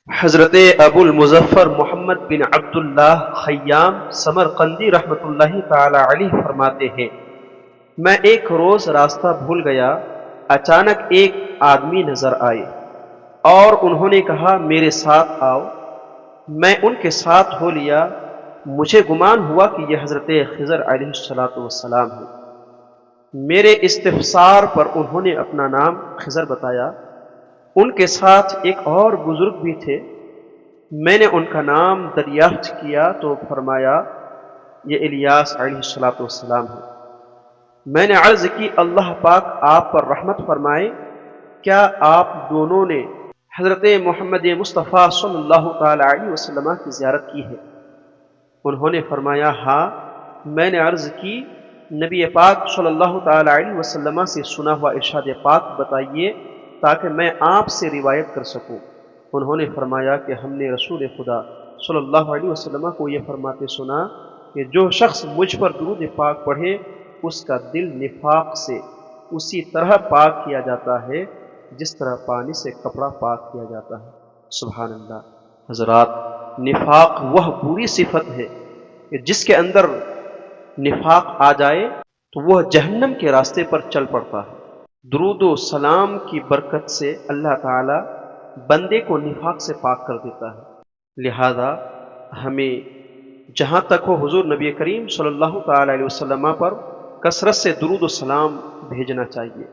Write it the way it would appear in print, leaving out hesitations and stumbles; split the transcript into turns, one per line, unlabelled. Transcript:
حضرت ابو المظفر محمد بن عبداللہ خیام سمرقندی رحمۃ اللہ تعالی علیہ فرماتے ہیں، میں ایک روز راستہ بھول گیا، اچانک ایک آدمی نظر آئے اور انہوں نے کہا میرے ساتھ آؤ۔ میں ان کے ساتھ ہو لیا، مجھے گمان ہوا کہ یہ حضرت خضر علیہ الصلاۃ والسلام ہے۔ میرے استفسار پر انہوں نے اپنا نام خضر بتایا۔ ان کے ساتھ ایک اور بزرگ بھی تھے، میں نے ان کا نام دریافت کیا تو فرمایا یہ الیاس علیہ الصلاۃ والسلام ہے۔ میں نے عرض کی اللہ پاک آپ پر رحمت فرمائے، کیا آپ دونوں نے حضرت محمد مصطفیٰ صلی اللہ تعالی علیہ وسلم کی زیارت کی ہے؟ انہوں نے فرمایا ہاں۔ میں نے عرض کی نبی پاک صلی اللہ تعالی علیہ وسلم سے سنا ہوا ارشاد پاک بتائیے تاکہ میں آپ سے روایت کر سکوں۔ انہوں نے فرمایا کہ ہم نے رسول خدا صلی اللہ علیہ وسلم کو یہ فرماتے سنا کہ جو شخص مجھ پر درود پاک پڑھے اس کا دل نفاق سے اسی طرح پاک کیا جاتا ہے جس طرح پانی سے کپڑا پاک کیا جاتا ہے۔ سبحان اللہ۔ حضرات، نفاق وہ بری صفت ہے کہ جس کے اندر نفاق آ جائے تو وہ جہنم کے راستے پر چل پڑتا ہے۔ درود و سلام کی برکت سے اللہ تعالی بندے کو نفاق سے پاک کر دیتا ہے، لہذا ہمیں جہاں تک ہو حضور نبی کریم صلی اللہ تعالی علیہ وسلم پر کثرت سے درود و سلام بھیجنا چاہیے۔